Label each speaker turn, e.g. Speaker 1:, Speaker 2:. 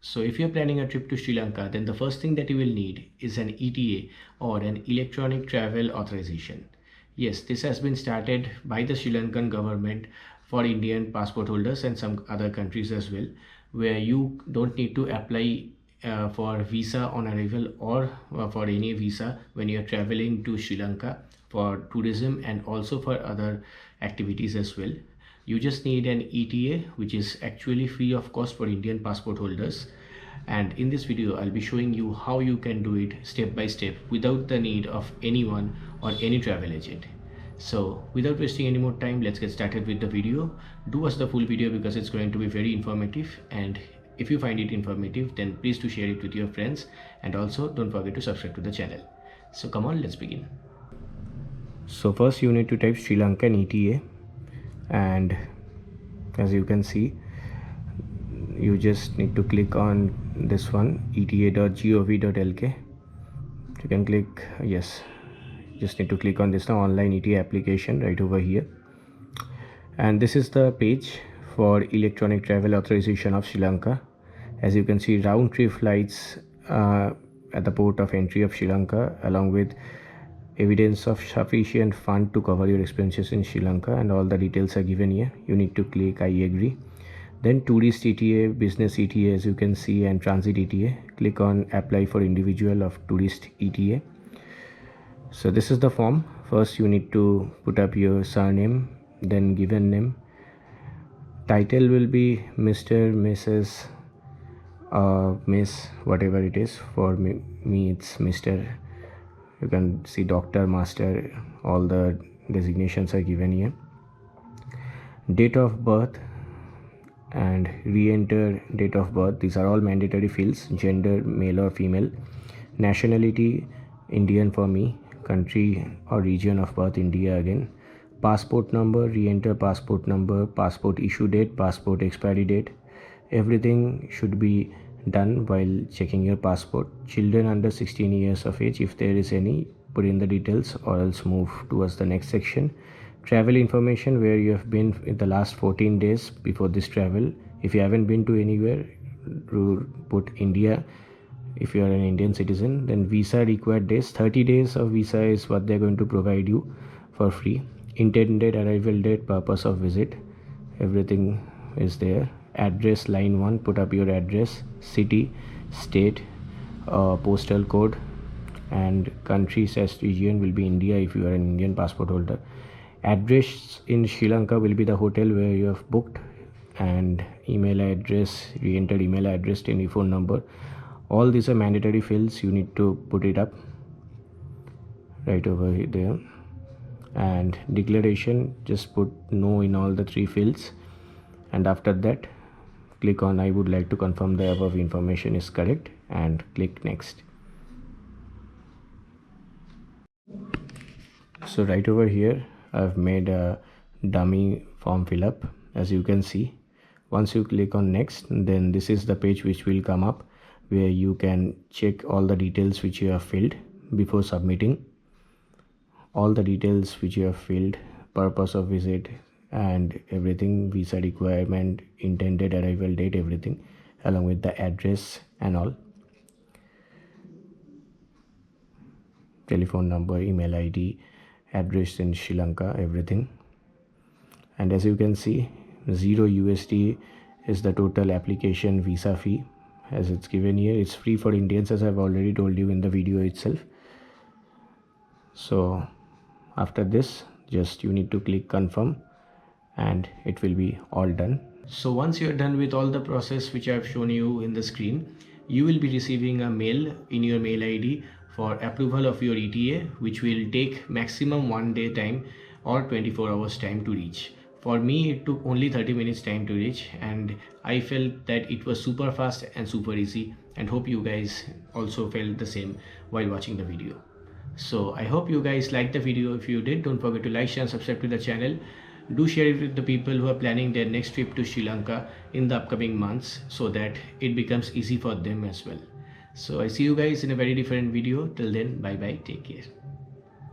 Speaker 1: So if you're planning a trip to Sri Lanka, then the first thing that you will need is an ETA or an electronic travel authorization. Yes, this has been started by the Sri Lankan government for Indian passport holders and some other countries as well, where you don't need to apply for visa on arrival or for any visa when you're traveling to Sri Lanka for tourism and also for other activities as well. You just need an ETA, which is actually free of cost for Indian passport holders. And in this video, I'll be showing you how you can do it step by step without the need of anyone or any travel agent. So without wasting any more time, let's get started with the video. Do watch the full video because it's going to be very informative, and if you find it informative, then please do share it with your friends, and also don't forget to subscribe to the channel. So come on, let's begin. So first you need to type Sri Lankan ETA, and as you can see, you just need to click on this one, eta.gov.lk. You can click yes, just need to click on this now, online ETA application, right over here. And this is the page for electronic travel authorization of Sri Lanka. As you can see, round trip flights at the port of entry of Sri Lanka, along with evidence of sufficient fund to cover your expenses in Sri Lanka, and all the details are given here. You need to click I agree. Then tourist ETA, business ETA, as you can see, and transit ETA. Click on apply for individual of tourist ETA. So this is the form. First you need to put up your surname, then given name. Title will be Mr., Mrs., Miss, whatever it is. For me it's Mr. You can see doctor, master, all the designations are given here. Date of birth and re-enter date of birth, these are all mandatory fields. Gender, male or female. Nationality, Indian for me. Country or region of birth, India again. Passport number, re-enter passport number. Passport issue date, passport expiry date. Everything should be done while checking your passport. Children under 16 years of age, if there is any, put in the details or else move towards the next section. Travel information, where you have been in the last 14 days before this travel. If you haven't been to anywhere, put India. If you are an Indian citizen, then visa required days, 30 days of visa is what they're going to provide you for free. Intended arrival date, purpose of visit, everything is there. Address, line 1, put up your address. City, state, postal code, and country / region will be India if you are an Indian passport holder. Address in Sri Lanka will be the hotel where you have booked, and email address, re-entered email address, telephone number. All these are mandatory fields. You need to put it up right over there. And declaration, just put no in all the 3 fields, and after that click on I would like to confirm the above information is correct, and click next. So right over here I've made a dummy form fill up. As you can see, once you click on next, then this is the page which will come up, where you can check all the details which you have filled before submitting. All the details which you have filled, purpose of visit and everything, visa requirement, intended arrival date, everything, along with the address and all, telephone number, email ID, address in Sri Lanka, everything. And as you can see, $0 is the total application visa fee, as it's given here. It's free for Indians, as I've already told you in the video itself. So after this, just you need to click confirm, and it will be all done. So once you're done with all the process which I've shown you in the screen, you will be receiving a mail in your mail ID for approval of your ETA, which will take maximum 1 day time or 24 hours time to reach. For me, it took only 30 minutes time to reach, and I felt that it was super fast and super easy, and hope you guys also felt the same while watching the video. So I hope you guys liked the video. If you did, don't forget to like, share and subscribe to the channel. Do share it with the people who are planning their next trip to Sri Lanka in the upcoming months, so that it becomes easy for them as well. So I see you guys in a very different video. Till then, bye bye, take care.